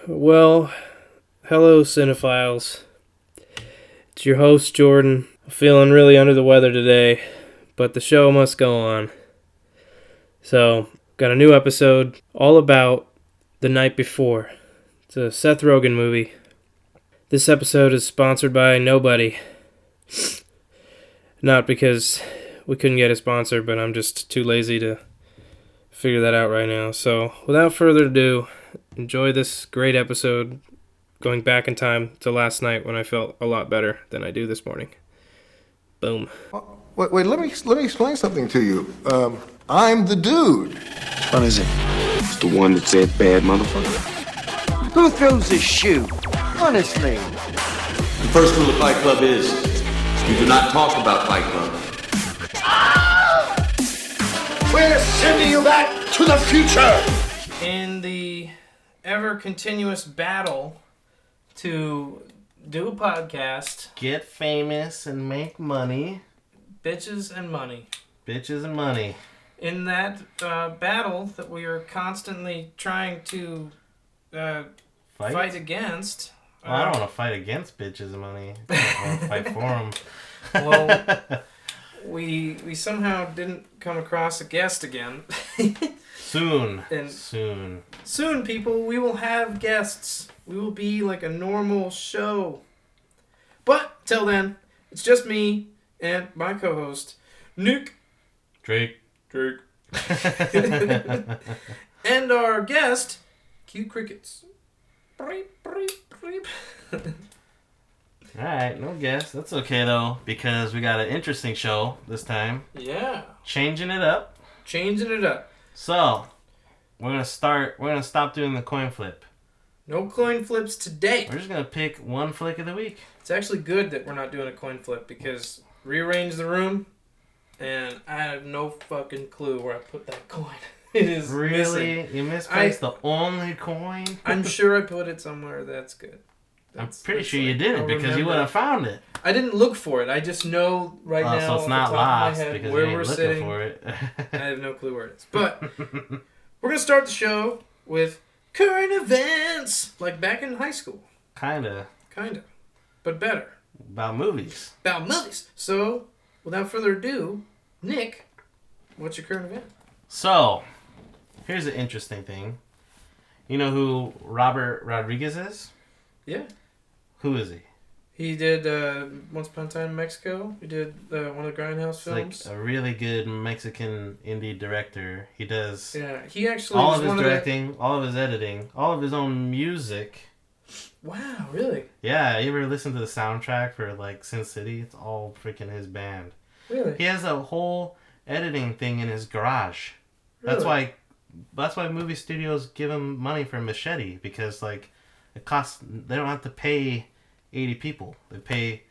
Well, hello, cinephiles. It's your host, Jordan. I'm feeling really under the weather today, but the show must go on. So, got a new episode all about The Night Before. It's a Seth Rogen movie. This episode is sponsored by nobody. Not because we couldn't get a sponsor, but I'm just too lazy to figure that out right now. So, without further ado, enjoy this great episode going back in time to last night when I felt a lot better than I do this morning. Boom. Wait, let me explain something to you. I'm the dude. What is it? It's the one that said bad motherfucker. Who throws a shoe? Honestly. The first rule of Fight Club is you do not talk about Fight Club. We're sending you back to the future! In the ever-continuous battle to do a podcast, get famous and make money. bitches and money. Bitches and money. In that battle that we are constantly trying to fight against. Well, I don't want to fight against bitches and money. I want to fight for them. Well, we somehow didn't come across a guest again. Soon. And soon, people, we will have guests. We will be like a normal show. But till then, it's just me and my co-host, Nick. Drake. And our guest, Cute Crickets. Alright, no guess. That's okay though, because we got an interesting show this time. Yeah. Changing it up. So, we're gonna stop doing the coin flip. No coin flips today. We're just gonna pick one flick of the week. It's actually good that we're not doing a coin flip because rearrange the room and I have no fucking clue where I put that coin. It is really missing. You misplaced the only coin. I'm sure I put it somewhere. That's good. I'm pretty sure you didn't because you would have found it. I didn't look for it. I just know right now. So it's not lost because where you ain't we're looking sitting. for it. I have no clue where it is. But we're gonna start the show with current events, like back in high school. Kinda, but better. about movies. So, without further ado, Nick, what's your current event? So, here's an interesting thing. You know who Robert Rodriguez is? Yeah. Who is he? He did Once Upon a Time in Mexico. He did one of the Grindhouse films. Like a really good Mexican indie director. He does he actually all was of his one directing, all of his editing, all of his own music. Wow, really? Yeah, you ever listen to the soundtrack for like Sin City? It's all freaking his band. Really? He has a whole editing thing in his garage. Really? That's why movie studios give him money for Machete, because like it costs. They don't have to pay 80 people. They pay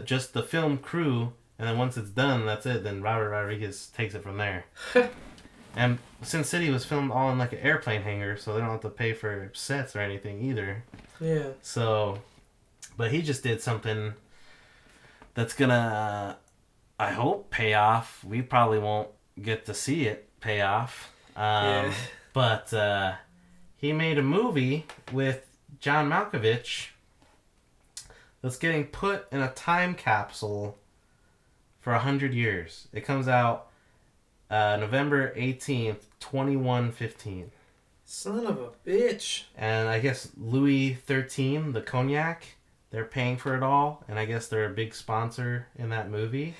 just the film crew, and then once it's done, that's it. Then Robert Rodriguez takes it from there. And Sin City was filmed all in like an airplane hangar, so they don't have to pay for sets or anything either. Yeah. So, but he just did something that's gonna, I hope, pay off. We probably won't get to see it pay off. But he made a movie with John Malkovich that's getting put in a time capsule for 100 years. It comes out November 18th, 2115. Son of a bitch. And I guess Louis XIII, the cognac, they're paying for it all. And I guess they're a big sponsor in that movie.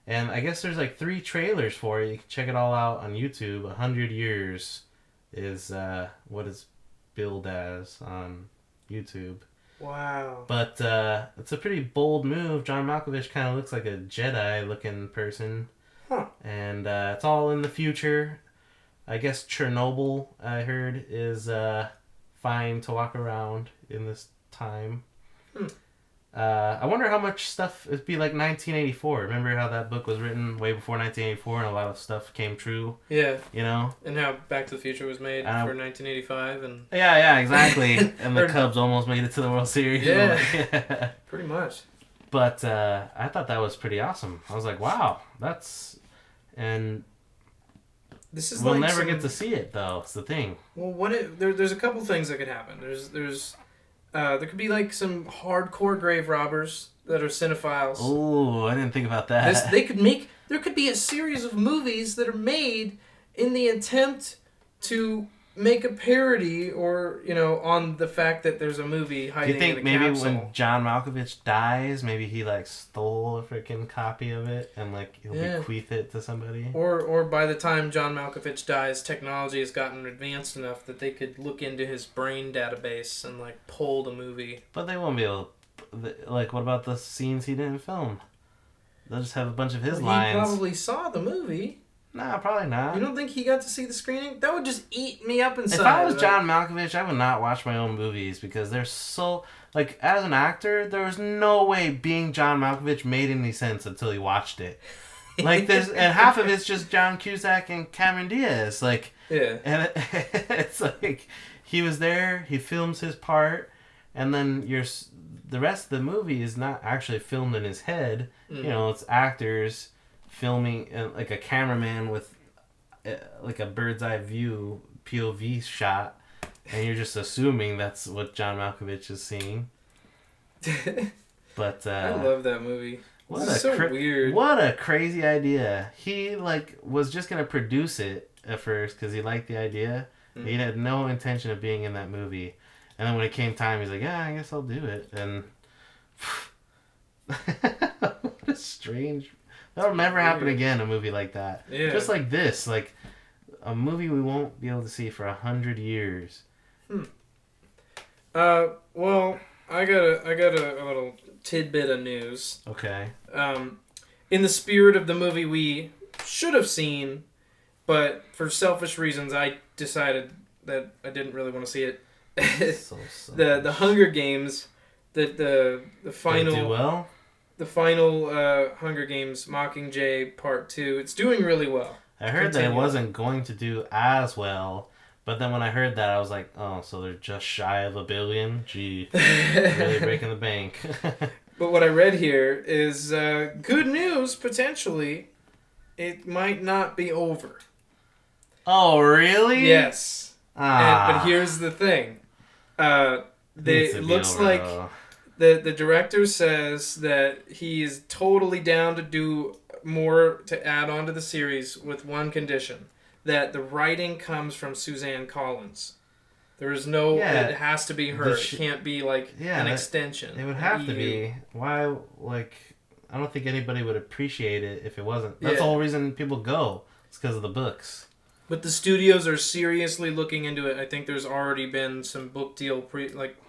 And I guess there's like 3 trailers for it. You can check it all out on YouTube. 100 years is what it's billed as on YouTube. Wow. But it's a pretty bold move. John Malkovich kind of looks like a Jedi-looking person. Huh. And it's all in the future. I guess Chernobyl, I heard, is fine to walk around in this time. I wonder how much stuff it'd be like 1984. Remember how that book was written way before 1984 and a lot of stuff came true? Yeah. You know? And how Back to the Future was made for 1985 and... Yeah, exactly. And the Cubs almost made it to the World Series. Yeah. Pretty much. But I thought that was pretty awesome. I was like, wow, that's... And This is We'll like never some- get to see it though. It's the thing. Well, there's a couple things that could happen. There could be like some hardcore grave robbers that are cinephiles. Oh, I didn't think about that. There could be a series of movies that are made in the attempt to make a parody or, on the fact that there's a movie Do hiding you think in a maybe capsule. when John Malkovich dies, maybe he like stole a freaking copy of it and like he'll bequeath it to somebody? Or by the time John Malkovich dies, technology has gotten advanced enough that they could look into his brain database and like pull the movie. But they won't be able to, like, what about the scenes he didn't film? They'll just have a bunch of his lines. He probably saw the movie. Nah, probably not. You don't think he got to see the screening? That would just eat me up inside. If I was John Malkovich, I would not watch my own movies because they're so... Like, as an actor, there was no way being John Malkovich made any sense until you watched it. Like, and half of it's just John Cusack and Cameron Diaz. Like, yeah. And it's like, he was there, he films his part, and then the rest of the movie is not actually filmed in his head. It's actors filming, like a cameraman with like a bird's eye view POV shot, and you're just assuming that's what John Malkovich is seeing. But I love that movie. What weird. What a crazy idea. He was just gonna produce it at first because he liked the idea. He had no intention of being in that movie, and then when it came time, he's like, "Yeah, I guess I'll do it." And what a strange. That'll never happen again. A movie like that. Yeah. Just like this, like a movie we won't be able to see for 100 years. Well, I got a little tidbit of news. Okay. In the spirit of the movie we should have seen, but for selfish reasons, I decided that I didn't really want to see it. So the Hunger Games, the final. They do well. The final Hunger Games Mockingjay Part 2. It's doing really well. I heard that it wasn't going to do as well, but then when I heard that, I was like, oh, so they're just shy of $1 billion? Gee, really breaking the bank. But what I read here is good news, potentially. It might not be over. Oh, really? Yes. Ah. But here's the thing. It looks over, like... though. The director says that he's totally down to do more to add on to the series with one condition. That the writing comes from Suzanne Collins. There is no... Yeah, it has to be her. It can't be like an extension. It would have to be. Why, like... I don't think anybody would appreciate it if it wasn't. That's the whole reason people go. It's because of the books. But the studios are seriously looking into it. I think there's already been some book deal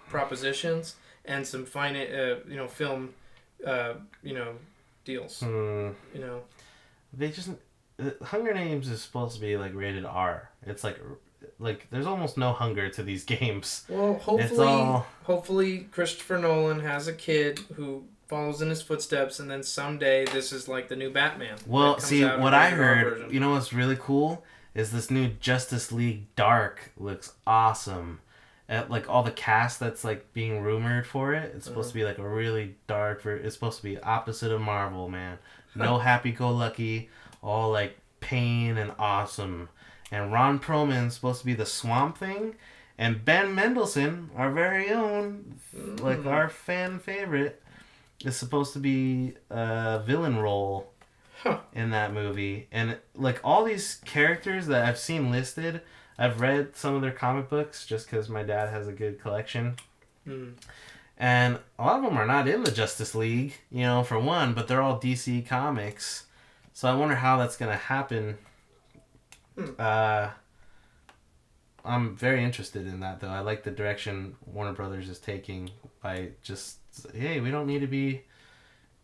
propositions. And some film, deals. They just Hunger Games is supposed to be like rated R. It's like there's almost no hunger to these games. Well, hopefully Christopher Nolan has a kid who follows in his footsteps, and then someday this is like the new Batman. Well, see, what I heard, what's really cool is this new Justice League Dark looks awesome. Like all the cast that's like being rumored for it, it's supposed to be like a really dark. It's supposed to be opposite of Marvel, man. No happy-go-lucky, all like pain and awesome. And Ron Perlman's supposed to be the Swamp Thing, and Ben Mendelsohn, our very own, like our fan favorite, is supposed to be a villain role in that movie. And like all these characters that I've seen listed. I've read some of their comic books just because my dad has a good collection. And a lot of them are not in the Justice League, for one, but they're all DC comics. So I wonder how that's going to happen. I'm very interested in that, though. I like the direction Warner Brothers is taking by just, hey, we don't need to be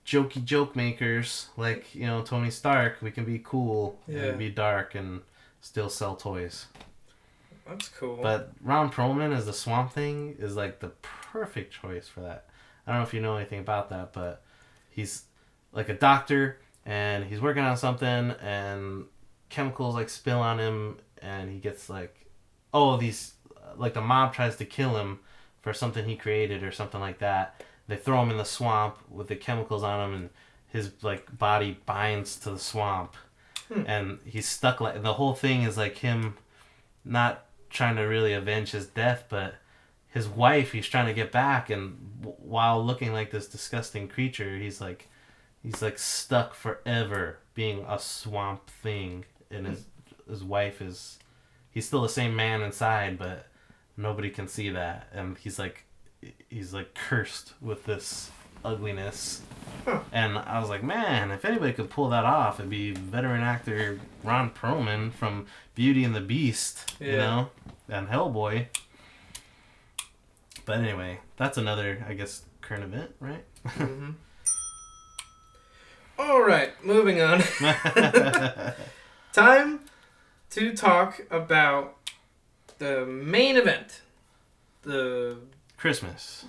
jokey joke makers like, Tony Stark. We can be cool and be dark and still sell toys. That's cool. But Ron Perlman as the Swamp Thing is like the perfect choice for that. I don't know if you know anything about that, but he's like a doctor and he's working on something and chemicals like spill on him and he gets like, these, like the mob tries to kill him for something he created or something like that. They throw him in the swamp with the chemicals on him and his like body binds to the swamp. And he's stuck like the whole thing is like him not trying to really avenge his death, but his wife he's trying to get back, and while looking like this disgusting creature, he's like stuck forever being a swamp thing, and his wife is he's still the same man inside, but nobody can see that, and he's like cursed with this ugliness. And I was like, man, if anybody could pull that off, it'd be veteran actor Ron Perlman from Beauty and the Beast, you know, and Hellboy. But anyway, that's another, I guess, current event, right? Mm-hmm. All right, moving on. Time to talk about the main event, the Christmas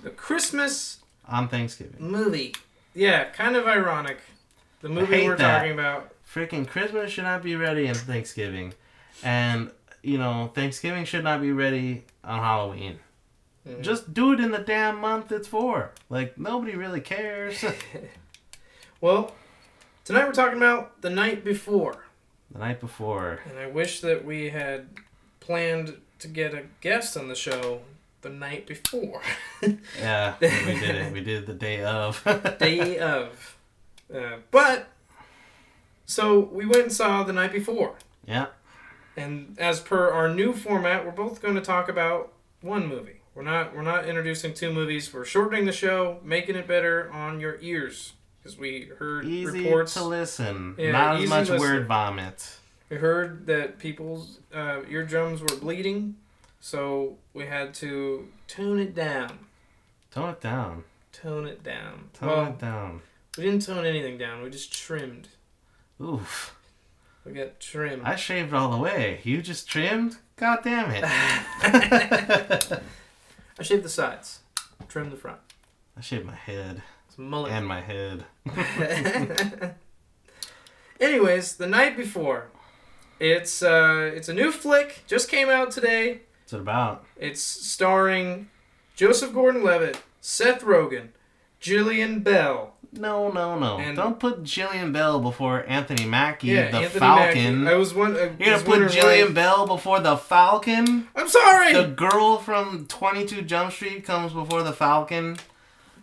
on Thanksgiving movie. Yeah, kind of ironic. The movie we're talking about. Freaking Christmas should not be ready on Thanksgiving. And, you know, Thanksgiving should not be ready on Halloween. Mm-hmm. Just do it in the damn month it's for. Like, nobody really cares. Well, tonight we're talking about The Night Before. The Night Before. And I wish that we had planned to get a guest on the show the night before. Yeah, we did it. We did it the day of. Day of. But, so we went and saw The Night Before. Yeah. And as per our new format, we're both going to talk about one movie. We're not introducing two movies. We're shortening the show, making it better on your ears. Because we heard reports. Easy to listen. Yeah, not as much word vomit. We heard that people's eardrums were bleeding. So we had to tone it down. Tone it down. Tone it down. Tone it down. We didn't tone anything down. We just trimmed. Oof. We got trimmed. I shaved all the way. You just trimmed? God damn it. I shaved the sides. Trimmed the front. I shaved my head. It's mullet. And my head. Anyways, The Night Before. It's a new flick. Just came out today. What's it about? It's starring Joseph Gordon-Levitt, Seth Rogen, Jillian Bell. No. And don't put Jillian Bell before Anthony Mackie, the Anthony Falcon. Mackie. I was You're going to put Jillian Bell before the Falcon? I'm sorry! The girl from 22 Jump Street comes before the Falcon?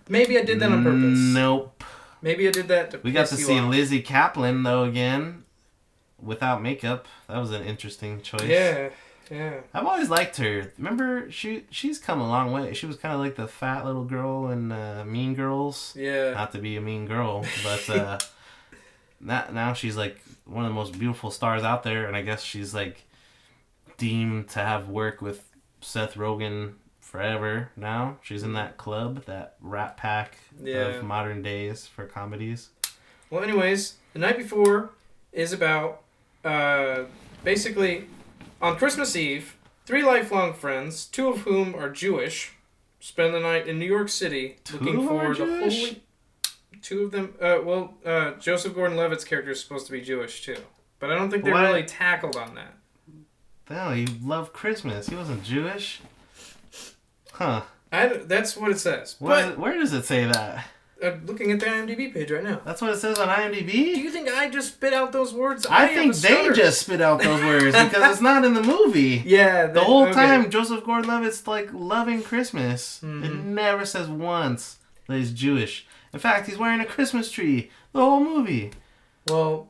Maybe I did that on purpose. Nope. Maybe I did that to We got to piss you see off. Lizzie Kaplan, though, again. Without makeup. That was an interesting choice. Yeah. I've always liked her. Remember, she's come a long way. She was kind of like the fat little girl in Mean Girls. Yeah. Not to be a mean girl, but now she's like one of the most beautiful stars out there, and I guess she's like deemed to have worked with Seth Rogen forever now. She's in that club, that Rat Pack of modern days for comedies. Well, anyways, The Night Before is about basically on Christmas Eve, 3 lifelong friends, 2 of whom are Jewish, spend the night in New York City looking for the holy. 2 of them. Joseph Gordon-Levitt's character is supposed to be Jewish too, but I don't think they really tackled on that. No, he loved Christmas. He wasn't Jewish. Huh. That's what it says. Where does it say that? Looking at the IMDb page right now. That's what it says on IMDb? Do you think I just spit out those words? I think they just spit out those words because it's not in the movie. Yeah. The whole time, Joseph Gordon-Levitt's like loving Christmas. Mm-hmm. It never says once that he's Jewish. In fact, he's wearing a Christmas tree the whole movie. Well,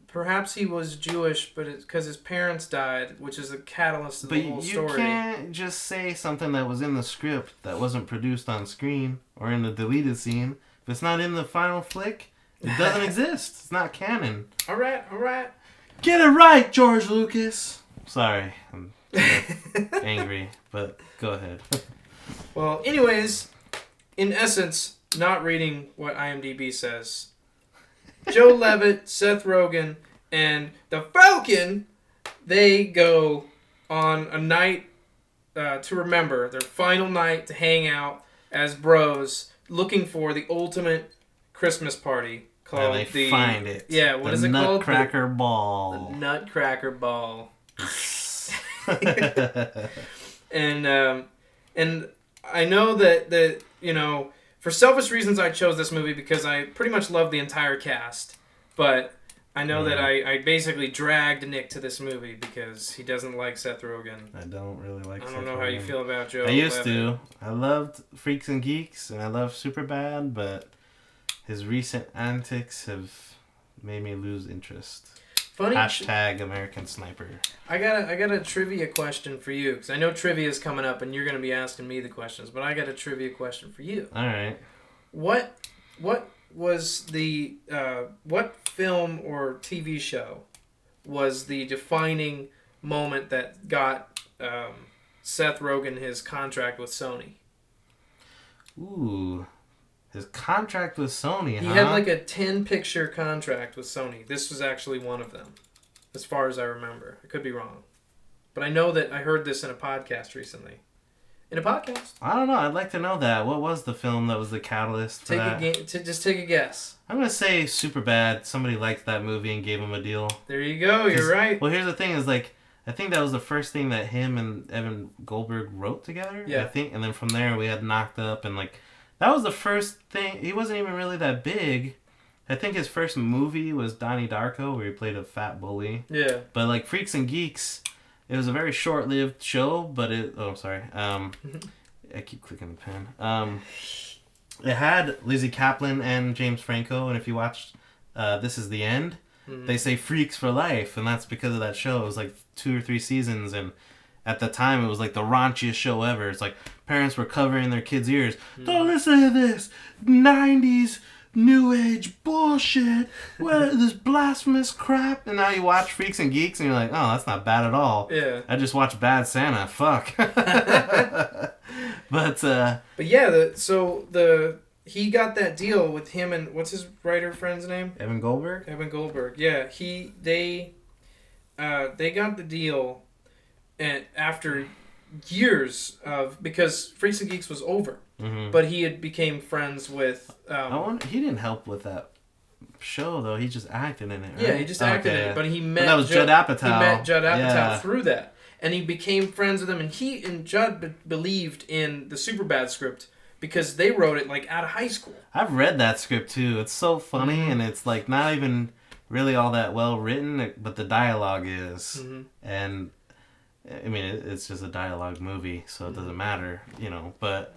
perhaps he was Jewish, but it's because his parents died, which is the catalyst of the whole story. But you can't just say something that was in the script that wasn't produced on screen or in the deleted scene. If it's not in the final flick, it doesn't exist. It's not canon. All right. Get it right, George Lucas. Sorry, I'm angry, but go ahead. Well, anyways, in essence, not reading what IMDb says, Joe Levitt, Seth Rogen, and the Falcon, they go on a night to remember, their final night to hang out as bros, looking for the ultimate Christmas party called and they find it. Yeah, what is it called? Nutcracker Ball. The Nutcracker Ball. And I know that for selfish reasons I chose this movie because I pretty much love the entire cast, but I know that I basically dragged Nick to this movie because he doesn't like Seth Rogen. I don't really like I Seth don't know Rogen. how you feel about Joe. I used to. I loved Freaks and Geeks, and I loved Superbad, but his recent antics have made me lose interest. Funny. Hashtag American Sniper. I got a trivia question for you because I know trivia is coming up and you're going to be asking me the questions, but I got a trivia question for you. All right. What was the what film or TV show was the defining moment that got Seth Rogen his contract with Sony? Ooh. His contract with Sony, He had like a 10-picture contract with Sony. This was actually one of them, as far as I remember. I could be wrong. But I know that I heard this in a podcast recently. In a podcast? I don't know. I'd like to know that. What was the film that was the catalyst for that? Just take a guess. I'm going to say Superbad. Somebody liked that movie and gave him a deal. There you go. You're right. Well, here's the thing is like, I think that was the first thing that him and Evan Goldberg wrote together. Yeah. I think. And then from there we had Knocked Up and like, that was the first thing. He wasn't even really that big. I think his first movie was Donnie Darko, where he played a fat bully. Yeah. But like Freaks and Geeks, it was a very short-lived show. But it. Oh, sorry. I keep clicking the pen. It had Lizzie Kaplan and James Franco, and if you watched This Is the End, they say freaks for life, and that's because of that show. It was like 2 or 3 seasons, and at the time, it was like the raunchiest show ever. It's like parents were covering their kids' ears. Don't listen to this 90s new age bullshit. What this blasphemous crap? And now you watch Freaks and Geeks, and you're like, oh, that's not bad at all. Yeah. I just watched Bad Santa. Fuck. But yeah, he got that deal with him and what's his writer friend's name? Evan Goldberg. Evan Goldberg. Yeah, they got the deal. And after years of, because Freaks and Geeks was over, but he had became friends with. He didn't help with that show though. He just acted in it. Right? Yeah, he just acted in it. But he met. That was Judd Apatow. He met Judd Apatow through that, and he became friends with him. And he and Judd believed in the Superbad script because they wrote it like out of high school. I've read that script too. It's so funny, and it's like not even really all that well written, but the dialogue is, and. I mean, it's just a dialogue movie, so it doesn't matter, you know, but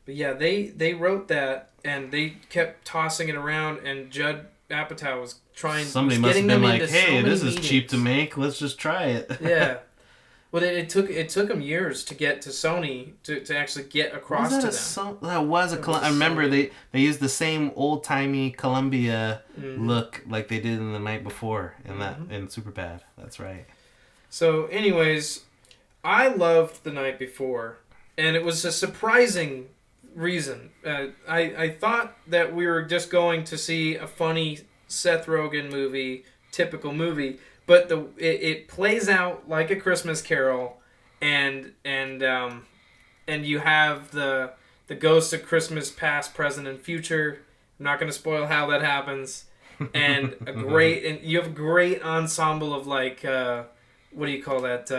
yeah, they wrote that, and they kept tossing it around, and Judd Apatow was trying... Somebody must have been like, hey, this is cheap to make, let's just try it. Yeah. Well, it took him years to get to Sony, to actually get across to them. I remember they used the same old-timey Columbia look like they did in The Night Before in Superbad. That's right. So, anyways, I loved The Night Before, and it was a surprising reason. I thought that we were just going to see a funny Seth Rogen movie, typical movie, but it plays out like A Christmas Carol, and you have the ghosts of Christmas past, present, and future. I'm not going to spoil how that happens, and you have a great ensemble of like. What do you call that?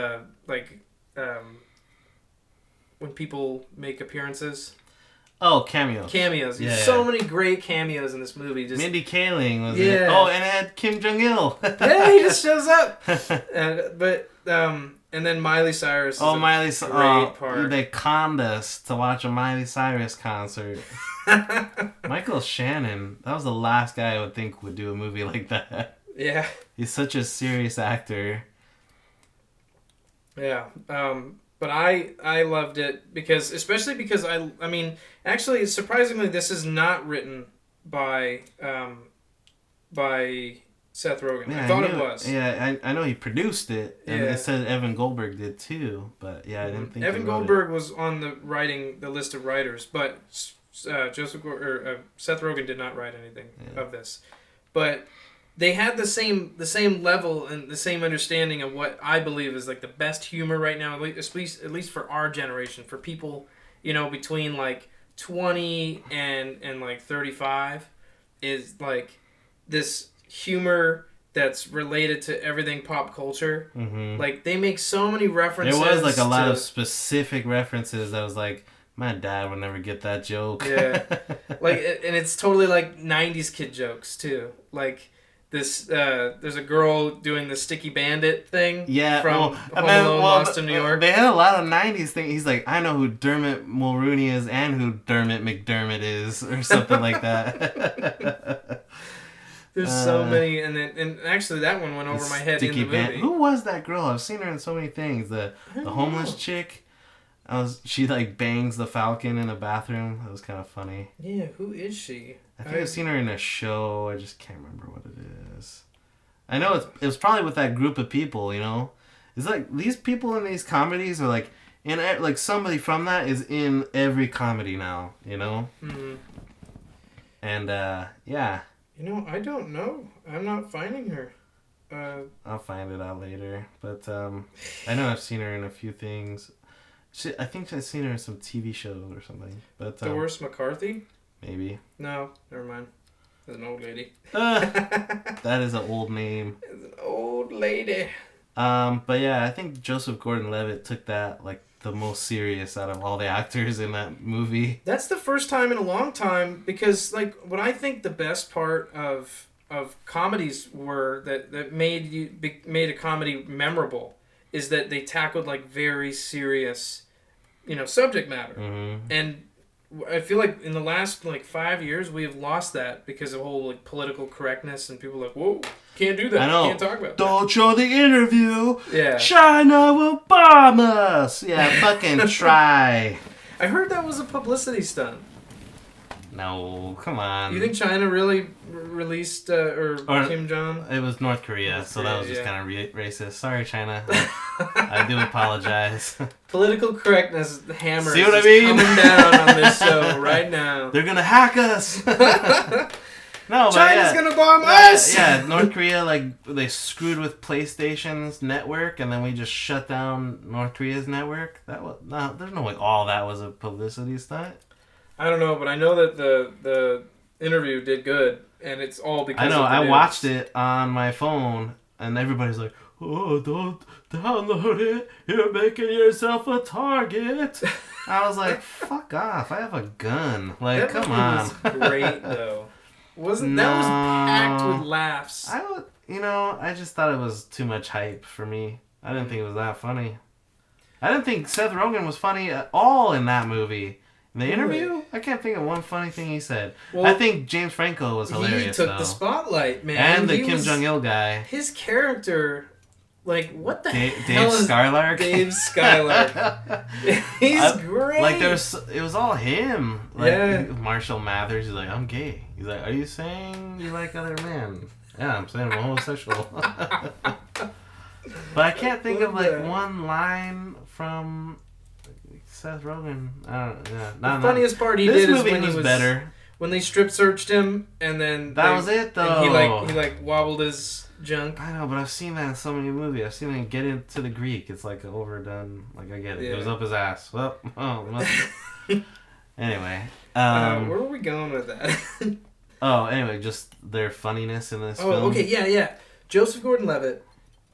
When people make appearances? Oh, cameos. Cameos. Yeah, so many great cameos in this movie. Just, Mindy Kaling was in it. Oh, and it had Kim Jong-il. yeah, he just shows up. And then Miley Cyrus is Miley great part. They conned us to watch a Miley Cyrus concert. Michael Shannon, that was the last guy I would think would do a movie like that. Yeah. He's such a serious actor. Yeah, but I loved it especially because I mean, actually, surprisingly, this is not written by Seth Rogen. Yeah, I thought it was. Yeah, I know he produced it, and Yeah. it said Evan Goldberg did too, but yeah, I didn't think Evan he wrote Goldberg was on the list of writers, but Seth Rogen did not write anything of this, but. They had the same level and the same understanding of what I believe is like the best humor right now, at least for our generation, for people, between like 20 and like 35, is like this humor that's related to everything pop culture. Mm-hmm. Like they make so many references. There was like a lot of specific references that was like, my dad would never get that joke. Yeah, and it's totally like 90s kid jokes too, like. this there's a girl doing the Sticky Bandit thing. Yeah, from Home Alone, Lost in New York. They had a lot of '90s things. He's like, I know who Dermot Mulrooney is and who Dermot McDermott is, or something like that. There's so many, and actually that one went over my head in the movie. Who was that girl? I've seen her in so many things. The homeless chick. She like bangs the Falcon in a bathroom. That was kind of funny. Yeah, who is she? I think I've seen her in a show. I just can't remember what it is. I know it was probably with that group of people. You know, it's like these people in these comedies are like like somebody from that is in every comedy now. You know. Mm-hmm. And yeah. You know, I don't know. I'm not finding her. I'll find it out later. But I know I've seen her in a few things. I think I've seen her in some TV shows or something. But Doris McCarthy? Maybe. No, never mind. That's an old lady. That is an old name. It's an old lady. But yeah, I think Joseph Gordon-Levitt took that like the most serious out of all the actors in that movie. That's the first time in a long time, because like what I think the best part of comedies were that made a comedy memorable is that they tackled like very serious, subject matter. Mm-hmm. And I feel like in the last like 5 years we have lost that because of whole like political correctness, and people are like, whoa, can't do that. I know. Can't talk about that. Don't show the interview. Yeah. China will bomb us. Yeah, fucking try. I heard that was a publicity stunt. No, come on. You think China really released or Kim Jong? It was North Korea, so that was just kind of racist. Sorry, China. I do apologize. Political correctness hammer. See what I mean? Coming down on this show right now. They're gonna hack us. No, China's gonna bomb us. Yeah, North Korea they screwed with PlayStation's network, and then we just shut down North Korea's network. There's no way all that was a publicity stunt. I don't know, but I know that the interview did good, and it's all because. I know. Of the I news. watched it on my phone, and everybody's like, "Oh, don't download it. You're making yourself a target." I was like, "Fuck off! I have a gun. Like, that come on." Was great though. That was packed with laughs. I just thought it was too much hype for me. I didn't think it was that funny. I didn't think Seth Rogen was funny at all in that movie. In the interview, I can't think of one funny thing he said. Well, I think James Franco was hilarious. He took the spotlight, man. And the Kim Jong-il guy. His character, like, what the hell? Dave Skylark? Dave Skylark. He's great. Like, it was all him. Like, Marshall Mathers, he's like, I'm gay. He's like, are you saying you like other men? Yeah, I'm saying I'm homosexual. But I can't think of, like, one line from Seth Rogen. The funniest part he did is when he was better. When they strip searched him, and then that was it though. And he wobbled his junk. I know, but I've seen that in so many movies. I've seen him get into the Greek. It's like overdone. Like I get it. It was up his ass. Well, anyway. Where were we going with that? Anyway, just their funniness in this film. Oh, okay, yeah. Joseph Gordon-Levitt.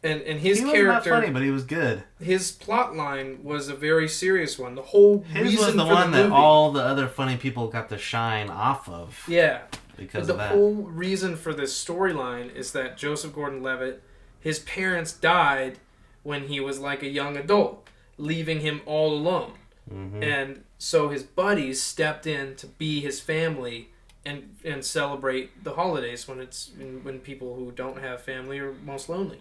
And his character, he was not funny, but he was good. His plot line was a very serious one. The whole his reason was the for one the that movie, all the other funny people got to shine off of. Yeah, because of that. The whole reason for this storyline is that Joseph Gordon-Levitt, his parents died when he was like a young adult, leaving him all alone, and so his buddies stepped in to be his family and celebrate the holidays when people who don't have family are most lonely.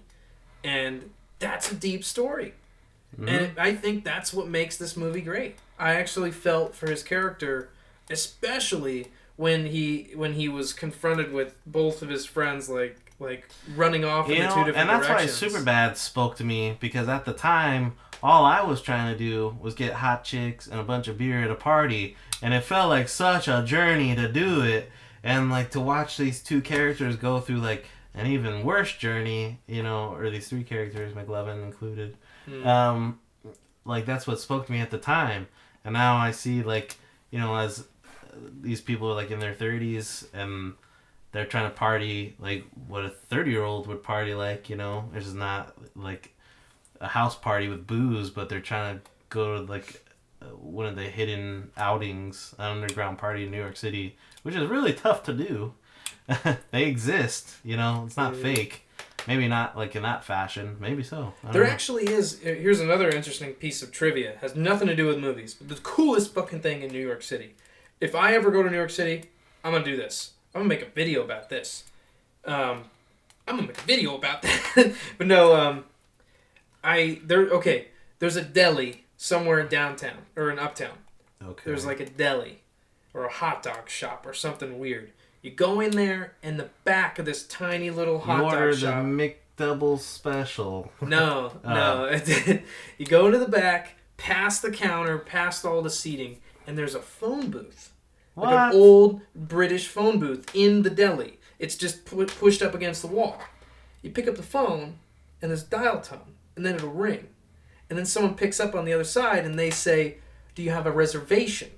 And that's a deep story. And I think that's what makes this movie great. I actually felt for his character, especially when he was confronted with both of his friends like running off in the two different and that's directions. why Superbad spoke to me, because at the time all I was trying to do was get hot chicks and a bunch of beer at a party, and it felt like such a journey to do it, and like to watch these two characters go through like an even worse journey, or these three characters, McLovin included. Like that's what spoke to me at the time. And now I see as these people are like in their 30s and they're trying to party like what a 30-year-old would party like, There's just not like a house party with booze, but they're trying to go to like one of the hidden outings, an underground party in New York City, which is really tough to do. they exist. You know, it's not fake. Maybe not like in that fashion. Maybe so. I don't There know. actually is. Here's another interesting piece of trivia. Has nothing to do with movies. But the coolest fucking thing in New York City. If I ever go to New York City, I'm gonna do this. I'm gonna make a video about this. I'm gonna make a video about that. But no, there's a deli somewhere in downtown or in uptown. Okay. There's like a deli or a hot dog shop or something weird. You go in there, in the back of this tiny little hot order dog shop. the McDouble special. No. You go into the back, past the counter, past all the seating, and there's a phone booth. What? Like an old British phone booth in the deli. It's just pushed up against the wall. You pick up the phone, and there's dial tone, and then it'll ring. And then someone picks up on the other side, and they say, "Do you have a reservation?"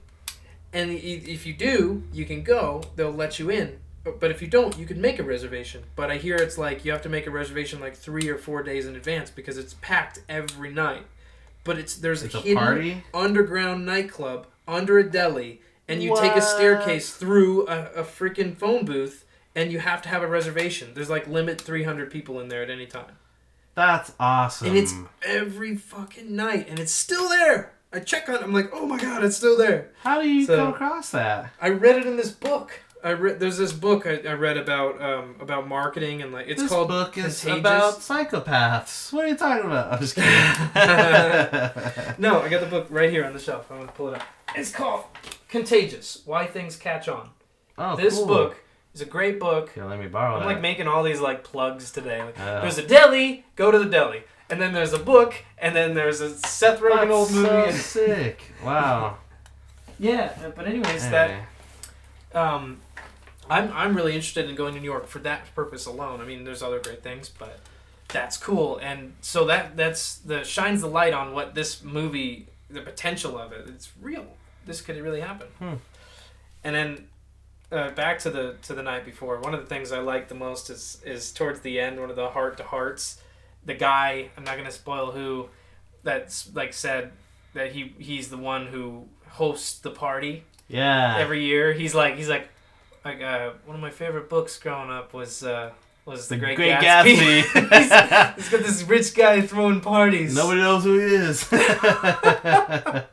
And if you do, you can go. They'll let you in. But if you don't, you can make a reservation. But I hear it's like you have to make a reservation like 3 or 4 days in advance because it's packed every night. But there's It's a a hidden party? underground nightclub under a deli, and you take a staircase through a freaking phone booth, and you have to have a reservation. There's like limit 300 people in there at any time. That's awesome. And it's every fucking night, and it's still there. I check on it, I'm like, oh my god, it's still there. How do you come across that? I read it in this book. There's this book I read about marketing and like it's This called book is Contagious. about psychopaths. What are you talking about? I'm just kidding. No, I got the book right here on the shelf. I'm gonna pull it up. It's called Contagious: Why Things Catch On. Oh, This cool. book is a great book. Here, let me borrow I'm that. like making all these like plugs today. Like, Oh. there's a deli, go to the deli, and then there's a book, and then there's a Seth Rogen That's old movie. so and- sick. Wow. Yeah, but anyways, Anyway. I'm really interested in going to New York for that purpose alone. I mean, there's other great things, but that's cool. And so that's shines the light on what this movie, the potential of it. It's real. This could really happen. And then back to the night before. One of the things I like the most is towards the end, one of the heart to hearts. The guy, I'm not gonna spoil who, that's like said that he's the one who hosts the party Yeah. every year. He's like one of my favorite books growing up was The Great Gatsby. he's got this rich guy throwing parties. Nobody knows who he is. I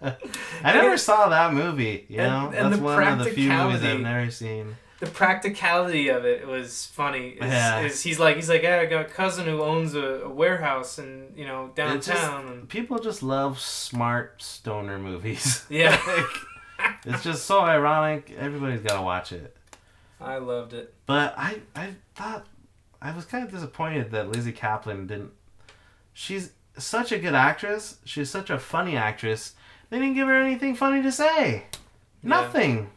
never saw that movie. You know, and that's the one of the few movies I've practicality. never seen. The practicality of it was funny. Yeah. He's like, yeah, I got a cousin who owns a warehouse in downtown. And People just love smart stoner movies. yeah, It's just so ironic. Everybody's got to watch it. I loved it. But I thought I was kind of disappointed that Lizzie Kaplan didn't. She's such a good actress. She's such a funny actress. They didn't give her anything funny to say. Nothing.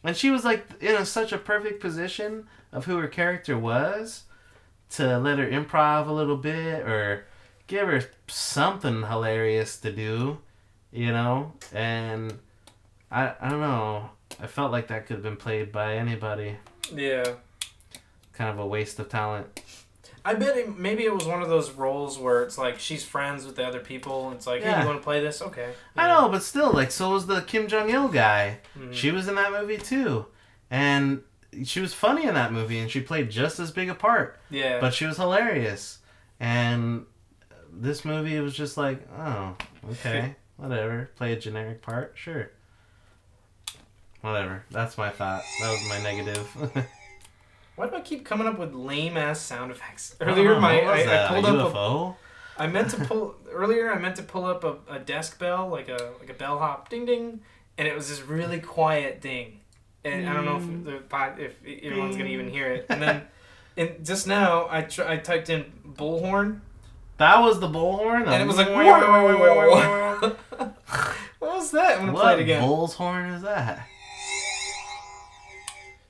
And she was like in such a perfect position of who her character was to let her improv a little bit or give her something hilarious to do, you know? And I don't know. I felt like that could have been played by anybody. Yeah. Kind of a waste of talent. I bet maybe it was one of those roles where it's like she's friends with the other people. And it's like, hey, Yeah. you want to play this? Okay. I know, but still, like, so was the Kim Jong-il guy. Mm-hmm. She was in that movie, too. And she was funny in that movie, and she played just as big a part. Yeah. But she was hilarious. And this movie was just like, oh, okay, whatever. Play a generic part? Sure. Whatever. That's my thought. That was my negative. Why do I keep coming up with lame ass sound effects? I don't Earlier, know, what was I that, pulled a up UFO? I meant to pull up a desk bell, like a bellhop, ding ding, and it was this really quiet ding, and I don't know if everyone's gonna even hear it. And then, just now I typed in bullhorn, That was the bullhorn? and it was like, whoa. What was that? I'm gonna play it again. Bull's horn is that?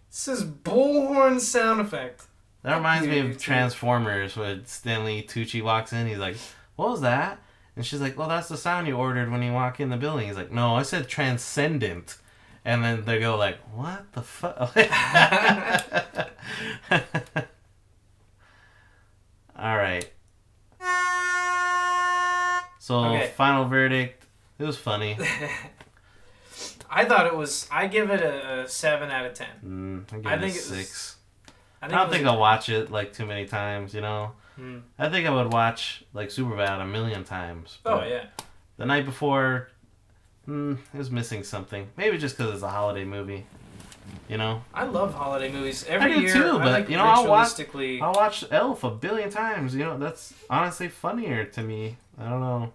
This is bullhorn sound effect. That reminds me You of too. Transformers when Stanley Tucci walks in. He's like, what was that? And she's like, well, that's the sound you ordered when you walk in the building. He's like, no, I said transcendent. And then they go like, what the fuck? All right. So, Okay. final verdict. It was funny. I thought it was. I give it a 7 out of 10. I give I it think a it was- 6. I don't think I'll watch it like too many times, you know? I think I would watch like Superbad 1,000,000 times. Oh, yeah. The night before, it was missing something. Maybe just because it's a holiday movie, you know? I love holiday movies. I Every do year, too, I but like you know, I'll ritualistically... watch Elf 1,000,000,000 times. You know, that's honestly funnier to me. I don't know.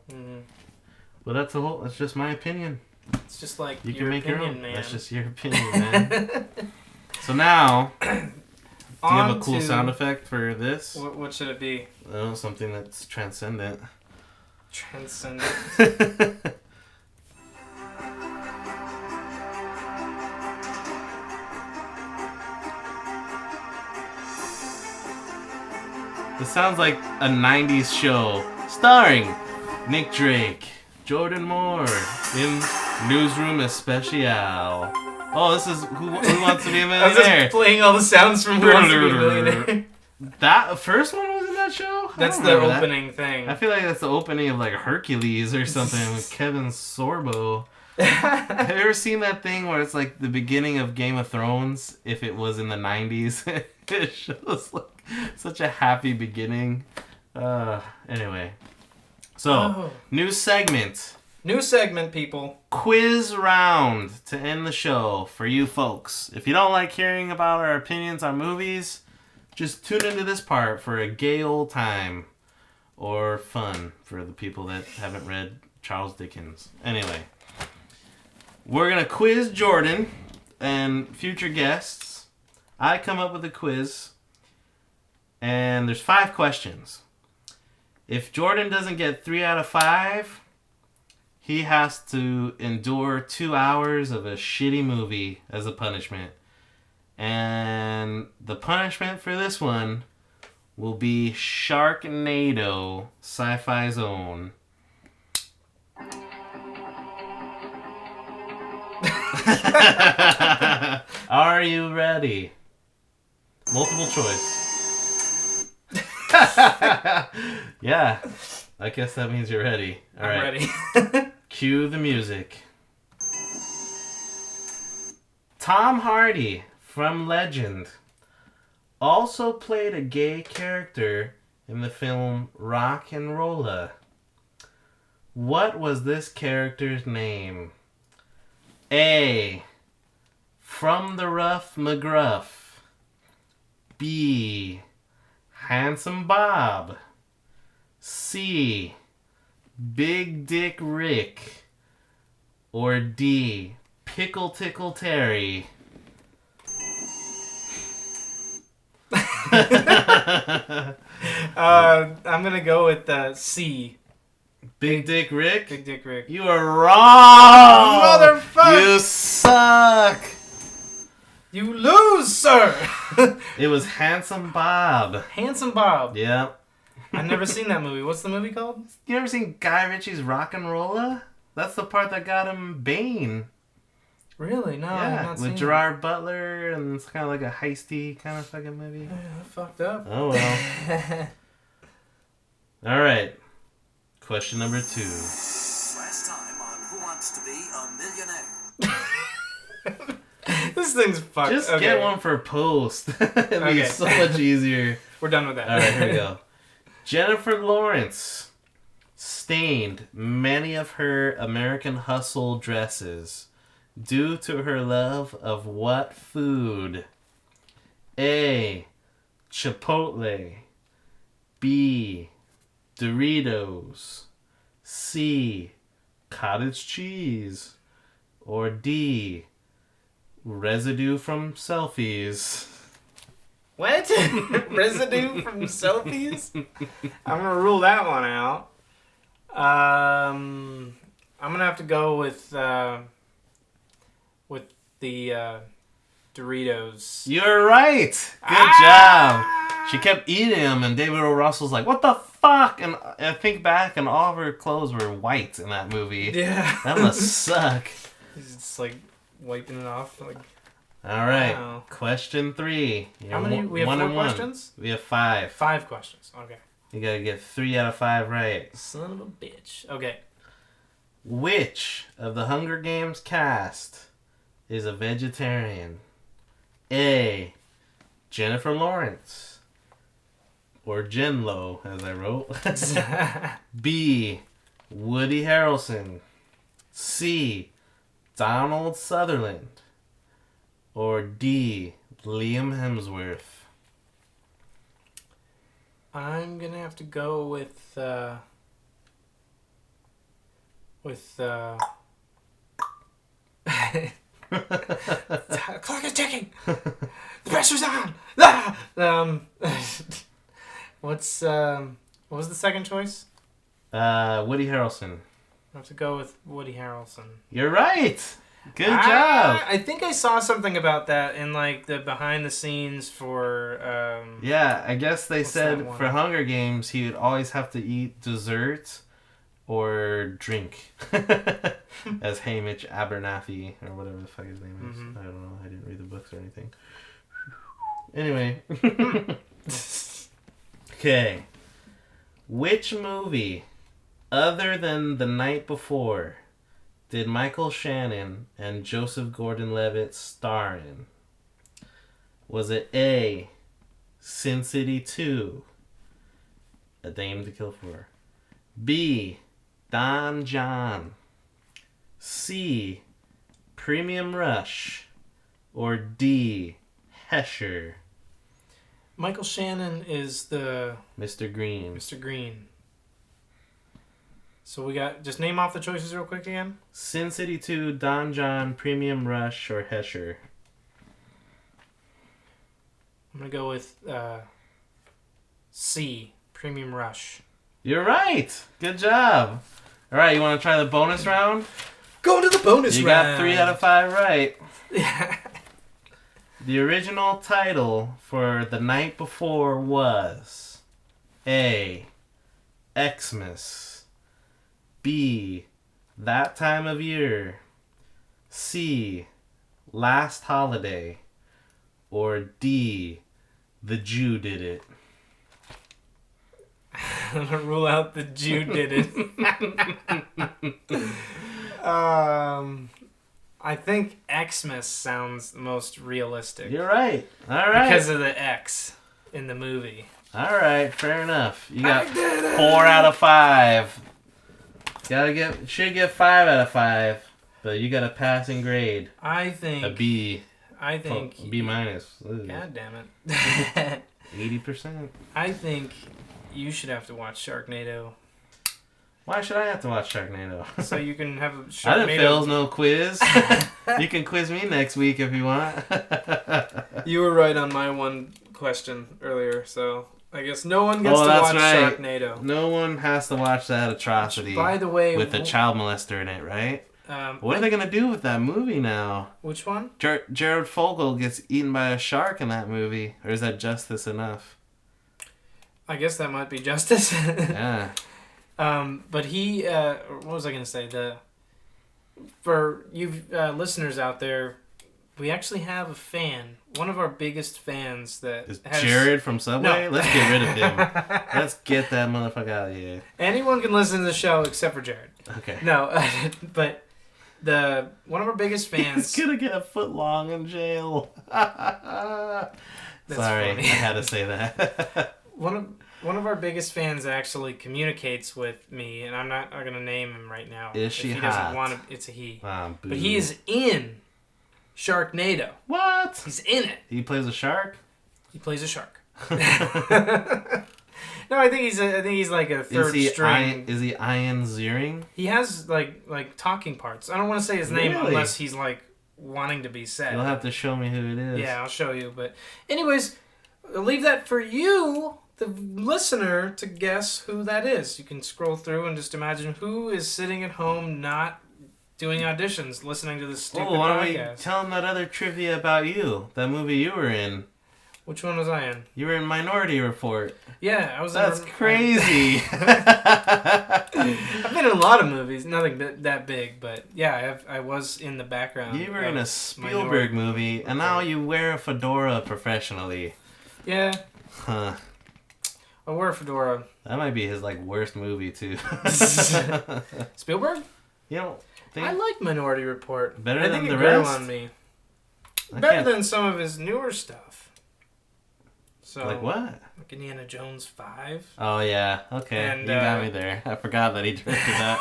But that's just my opinion. It's just like You your can make opinion, your own. man. That's just your opinion, man. So now, do you have a cool sound effect for this? What should it be? Oh, something that's transcendent. Transcendent. This sounds like a 90s show starring Nick Drake, Jordan Moore in Newsroom Especial. Oh, this is Who Wants to Be a I was Millionaire? just playing all the sounds from Who Wants to Be a Millionaire. That first one was in that show? That's the opening thing. I feel like that's the opening of like Hercules or something with Kevin Sorbo. Have you ever seen that thing where it's like the beginning of Game of Thrones if it was in the 90s? It shows like such a happy beginning. Anyway. So, new segment. New segment, people. Quiz round to end the show for you folks. If you don't like hearing about our opinions on movies, just tune into this part for a gay old time. Or fun for the people that haven't read Charles Dickens. Anyway. We're going to quiz Jordan and future guests. I come up with a quiz. And there's 5 questions. If Jordan doesn't get 3 out of 5, he has to endure 2 hours of a shitty movie as a punishment. And the punishment for this one will be Sharknado, Sci-Fi Zone. Are you ready? Multiple choice. Yeah, I guess that means you're ready. All right. I'm ready. Cue the music. Tom Hardy from Legend also played a gay character in the film Rock and Rolla. What was this character's name? A. From the Rough McGruff. B. Handsome Bob. C. Big Dick Rick. Or D. Pickle Tickle Terry. I'm gonna go with C. Big Dick Rick? Big Dick Rick. You are wrong! Motherfucker! You suck! You lose, sir! It was Handsome Bob. Handsome Bob. Yeah. I've never seen that movie. What's the movie called? You ever seen Guy Ritchie's Rock and Rolla? That's the part that got him Bane. Really? No, I've Yeah, not seen with Gerard Butler, and it's kind of like a heisty kind of fucking movie. it. I fucked up. Oh well. Alright. Question number 2. Last time on Who Wants to Be a Millionaire? This thing's fucked. Just Okay. get one for post. It'd be Okay. so much easier. We're done with that. Alright, here we go. Jennifer Lawrence stained many of her American Hustle dresses due to her love of what food? A. Chipotle. B. Doritos. C. Cottage cheese. Or D. Residue from selfies. What? Residue from selfies? I'm gonna rule that one out. I'm gonna have to go with the Doritos. You're right. Good job. She kept eating them, and David O. Russell's like, "What the fuck?" And I think back, and all of her clothes were white in that movie. Yeah. That must suck. He's just like wiping it off. Like, All right. Wow. Question 3. how many? We have 4 questions. We have 5. 5 questions. Okay. You gotta get 3 out of 5 right. Son of a bitch. Okay. Which of the Hunger Games cast is a vegetarian? A. Jennifer Lawrence. Or Jen-Lo, as I wrote. B. Woody Harrelson. C. Donald Sutherland. Or D. Liam Hemsworth. I'm gonna have to go with clock is ticking. The pressure's on. Ah! What was the second choice? Woody Harrelson. I have to go with Woody Harrelson. You're right. Good job. I think I saw something about that in like the behind the scenes for. Yeah, I guess they What's said that one? for Hunger Games he would always have to eat dessert or drink. As Hamish Abernathy or whatever the fuck his name is. I don't know. I didn't read the books or anything. Anyway. Okay. Which movie, other than The Night Before, did Michael Shannon and Joseph Gordon-Levitt star in? Was it A, Sin City 2, A Dame to Kill For, B, Don John, C, Premium Rush, or D, Hesher? Michael Shannon is the Mr. Green. Mr. Green. So we got, just name off the choices real quick again. Sin City 2, Don John, Premium Rush, or Hesher? I'm gonna go with C, Premium Rush. You're right. Good job. All right, you want to try the bonus round? Go to the bonus You got 3 out of 5 right. The original title for The Night Before was A, Xmas, B, That Time of Year, C, Last Holiday, or D, The Jew Did It. I'm gonna rule out the Jew did it. I think Xmas sounds the most realistic. You're right. All right. Because of the X in the movie. All right, fair enough. You got 4 out of 5. Should get 5 out of 5, but you got a passing grade. I think. A B. B minus. Ugh. God damn it. 80%. I think you should have to watch Sharknado. Why should I have to watch Sharknado? So you can have a Sharknado. I didn't fail no quiz. You can quiz me next week if you want. You were right on my one question earlier, so I guess no one gets to watch Sharknado. No one has to watch that atrocity. By the way, with a child molester in it, right? What are they gonna do with that movie now? Which one? Jared Fogle gets eaten by a shark in that movie, or is that justice enough? I guess that might be justice. Yeah. But he, what was I gonna say? For you listeners out there, we actually have a fan. One of our biggest fans that Is has... Jared from Subway? No. Let's get rid of him. Let's get that motherfucker out of here. Anyone can listen to the show except for Jared. Okay. No, but one of our biggest fans. He's gonna get a foot long in jail. Sorry, funny. I had to say that. One of our biggest fans actually communicates with me, and I'm not gonna name him right now. Is she if he hot? doesn't want to, it's a he. Boo. But he is in Sharknado. What? He's in it. He plays a shark? He plays a shark. No, I think he's like a third string. Is he Ian Ziering? He has like talking parts. I don't want to say his name Really? unless he's like wanting to be said. You'll have to show me who it is. Yeah, I'll show you. But anyways, I'll leave that for you, the listener, to guess who that is. You can scroll through and just imagine who is sitting at home not doing auditions, listening to this stupid Oh, why don't we podcast. tell him that other trivia about you? That movie you were in. Which one was I in? You were in Minority Report. Yeah, I was That's in... crazy. I've been in a lot of movies, nothing that big, but yeah, I was in the background. You were in a Spielberg movie, and now you wear a fedora professionally. Yeah, Huh. I wore a fedora. That might be his worst movie too. Spielberg? You don't think I like Minority Report. Better I than think the it grew rest? on me. I Better can't- than some of his newer stuff. So Like what? Like Indiana Jones 5. Oh yeah, okay, And, you got me there. I forgot that he directed that.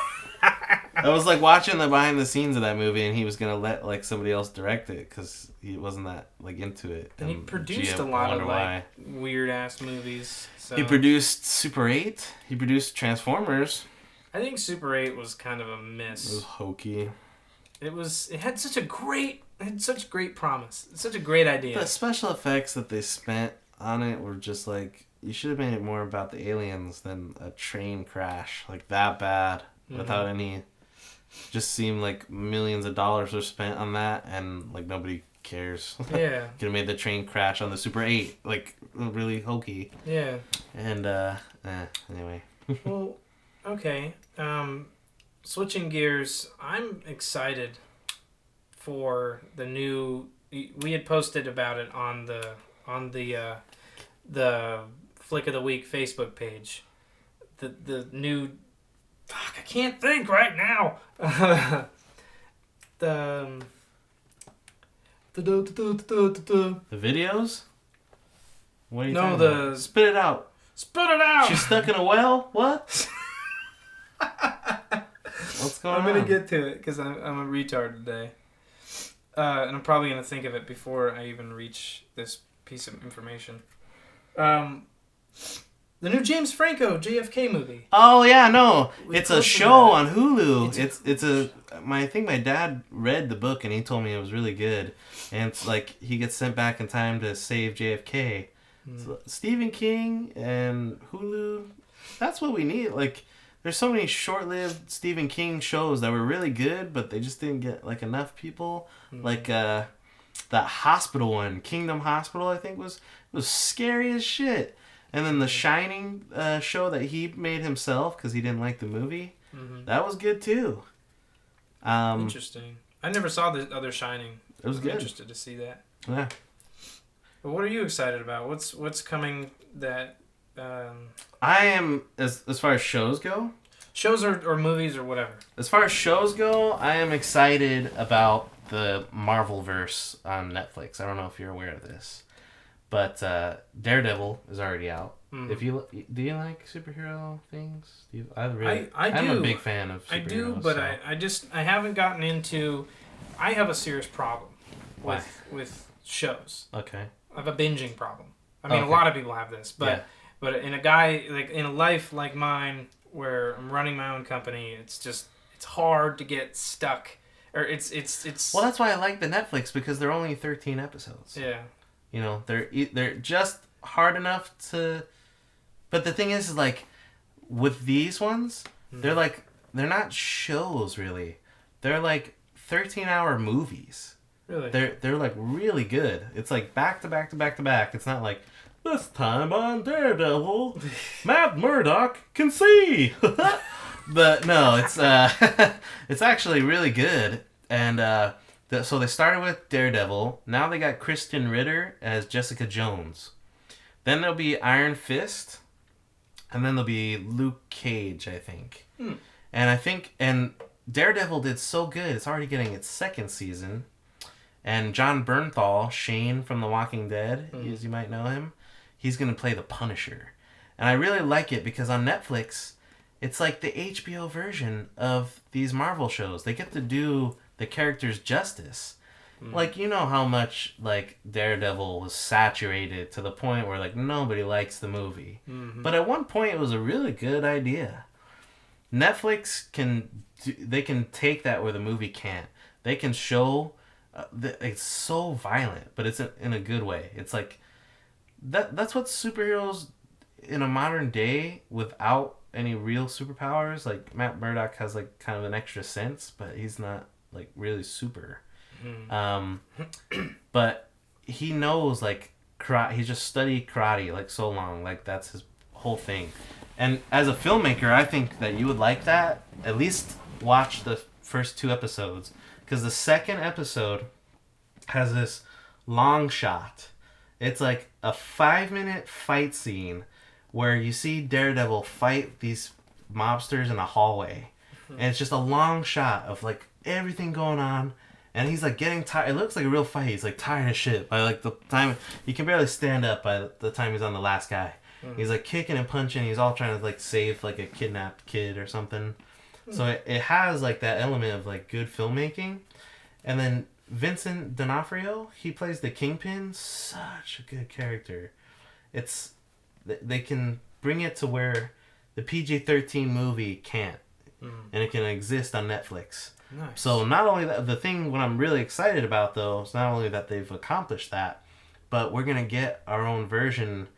I was like watching the behind the scenes of that movie, and he was gonna let like somebody else direct it because he wasn't that like into it. And he produced gee, a lot of wonder like weird ass movies. So He produced Super 8. He produced Transformers. I think Super 8 was kind of a It was miss. hokey. It had such great promise. Such a great idea. The special effects that they spent on it were just like, you should have made it more about the aliens than a train crash like that bad without any. Just seemed like millions of dollars were spent on that, and like nobody cares. Yeah. Could have made the train crash on the Super 8 like really hokey. Yeah. And anyway. Well, okay. Switching gears, I'm excited for the new. We had posted about it on the Flick of the Week Facebook page. The new. Fuck, I can't think right now. The videos? What are you No, talking the- about? Spit it out. Spit it out. She's stuck in a well? What? What's going on? I'm gonna get to it because I'm a retard today, and I'm probably gonna think of it before I even reach this piece of information. The new James Franco JFK movie. Oh yeah, no. It's a posted show that. on Hulu. I think my dad read the book and he told me it was really good. And it's like he gets sent back in time to save JFK. So Stephen King and Hulu, that's what we need. Like there's so many short-lived Stephen King shows that were really good, but they just didn't get like enough people. Like that hospital one, Kingdom Hospital, I think was scary as shit. And then the Shining show that he made himself because he didn't like the movie, that was good too. Interesting. I never saw the other Shining. It was I'm good. interested to see that. Yeah. But what are you excited about? What's coming that I am, as far as shows go, shows or movies or whatever? as far as shows go, I am excited about the Marvelverse on Netflix. I don't know if you're aware of this, but Daredevil is already out. If you do you like superhero things? I'm a big fan of superheroes. I do, but so. I haven't gotten into. I have a serious problem Why? with shows. Okay. I have a binging problem. I mean, Okay. a lot of people have this, but Yeah. but in a life like mine where I'm running my own company, it's hard to get stuck. Or it's Well, that's why I like the Netflix because they're only 13 episodes. yeah. You know, they're just hard enough to. But the thing is like, with these ones, they're not shows really. They're like 13-hour movies. Really. They're like really good. It's like back to back to back to back. It's not like this time on Daredevil, Matt Murdock can see. But no, it's it's actually really good. And so they started with Daredevil. Now they got Kristen Ritter as Jessica Jones. Then there'll be Iron Fist, and then there'll be Luke Cage, I think. And Daredevil did so good. It's already getting its second season. And John Bernthal, Shane from The Walking Dead, as you might know him, he's going to play the Punisher. And I really like it because on Netflix, it's like the HBO version of these Marvel shows. They get to do the characters justice. Like, you know how much, like, Daredevil was saturated to the point where, like, nobody likes the movie. But at one point, it was a really good idea. Netflix can take that where the movie can't. They can show... it's so violent, but it's in a good way. It's like that's what superheroes in a modern day without any real superpowers. Like Matt Murdock has like kind of an extra sense, but he's not like really super. But he knows like karate. He just studied karate like so long. Like that's his whole thing. And as a filmmaker, I think that you would like that. At least watch the first 2 episodes. Because the second episode has this long shot. It's like a 5-minute fight scene where you see Daredevil fight these mobsters in a hallway. And it's just a long shot of like everything going on. And he's like getting tired. It looks like a real fight. He's like tired as shit by like the time he can barely stand up by the time he's on the last guy. He's like kicking and punching. He's all trying to like save like a kidnapped kid or something. So it has like that element of like good filmmaking. And then Vincent D'Onofrio, he plays the Kingpin. Such a good character. It's they can bring it to where the PG-13 movie can't, and it can exist on Netflix. Nice. So not only that, what I'm really excited about though is not only that they've accomplished that, but we're gonna get our own version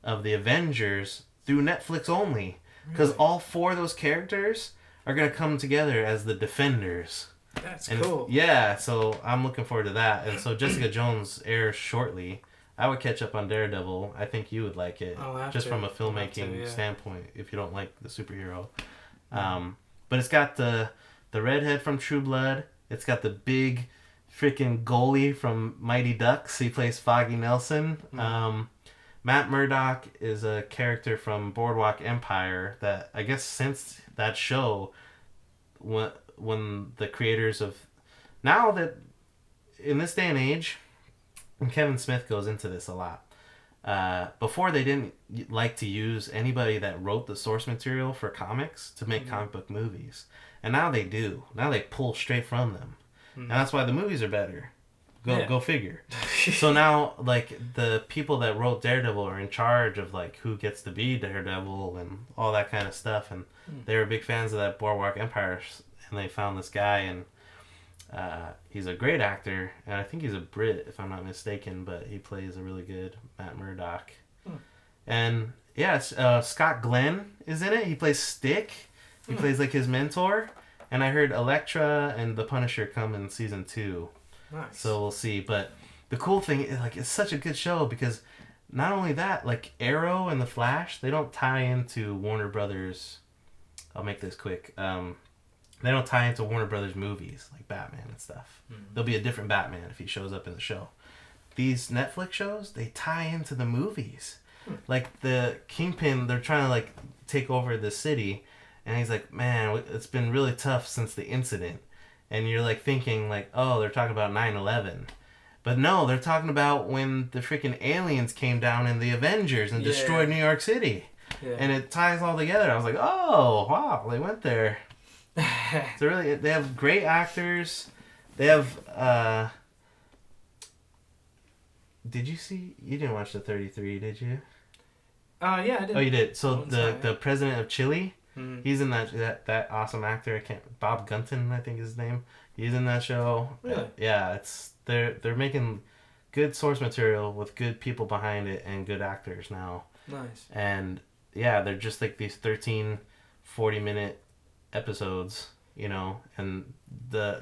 of the Avengers through Netflix only, because all 4 of those characters are gonna come together as the Defenders. That's And cool. yeah, so I'm looking forward to that. And so Jessica Jones airs shortly. I would catch up on Daredevil. I think you would like it, I'll have just to. from a I'll have filmmaking to, yeah. standpoint. If you don't like the superhero, but it's got the redhead from True Blood. It's got the big freaking goalie from Mighty Ducks. He plays Foggy Nelson. Matt Murdock is a character from Boardwalk Empire that I guess since that show, when the creators of now that in this day and age, and Kevin Smith goes into this a lot. Before they didn't like to use anybody that wrote the source material for comics to make comic book movies, and now they do. Now they pull straight from them, and that's why the movies are better. Go figure. So now, like, the people that wrote Daredevil are in charge of, like, who gets to be Daredevil and all that kind of stuff. And they were big fans of that Boardwalk Empire, and they found this guy, and he's a great actor, and I think he's a Brit, if I'm not mistaken, but he plays a really good Matt Murdock. And, yeah, Scott Glenn is in it. He plays Stick. He plays, like, his mentor. And I heard Elektra and The Punisher come in season 2. Nice. So we'll see. But the cool thing is, like, it's such a good show because not only that, like, Arrow and The Flash, they don't tie into Warner Brothers. I'll make this quick. They don't tie into Warner Brothers movies like Batman and stuff. There'll be a different Batman if he shows up in the show. These Netflix shows, they tie into the movies. Like the Kingpin, they're trying to like take over the city, and he's like, man, it's been really tough since the incident. And you're like thinking like, oh, they're talking about 9/11. But no, they're talking about when the freaking aliens came down in the Avengers and destroyed New York City. Yeah. And it ties all together. I was like, oh, wow, they went there. They have great actors. They have, you didn't watch the 33, did you? Yeah, I did. Oh, you did. So One time, the president of Chile, he's in that awesome actor. Bob Gunton, I think is his name. He's in that show. Really? Yeah, they're making good source material with good people behind it and good actors now. Nice. And yeah, they're just like these 13, 40-minute episodes, you know. And the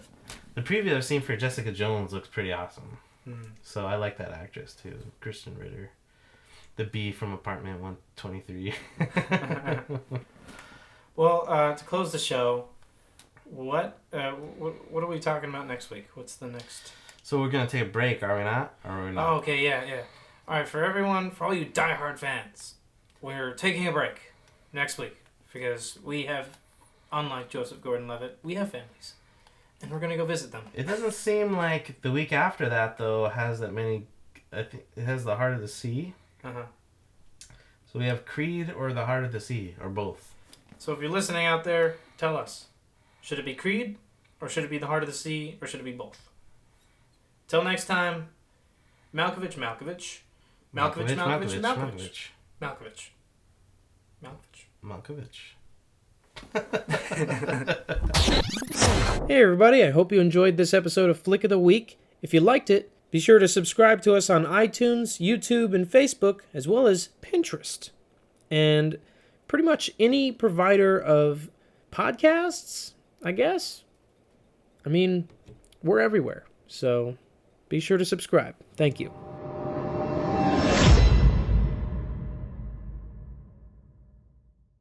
preview I've seen for Jessica Jones looks pretty awesome. So I like that actress too, Kristen Ritter. The bee from Apartment 123. Well, to close the show, what are we talking about next week? What's the next? So we're gonna take a break, are we not? Or are we not? Oh, okay, yeah. All right, for all you diehard fans, we're taking a break next week because we have, unlike Joseph Gordon-Levitt, we have families, and we're gonna go visit them. It doesn't seem like the week after that though has that many. I think it has the Heart of the Sea. So we have Creed or the Heart of the Sea, or both. So if you're listening out there, tell us. Should it be Creed, or should it be the Heart of the Sea, or should it be both? Till next time, Malkovich. Hey everybody, I hope you enjoyed this episode of Flick of the Week. If you liked it, be sure to subscribe to us on iTunes, YouTube, and Facebook, as well as Pinterest. And pretty much any provider of podcasts, I guess. I mean, we're everywhere. So be sure to subscribe. Thank you.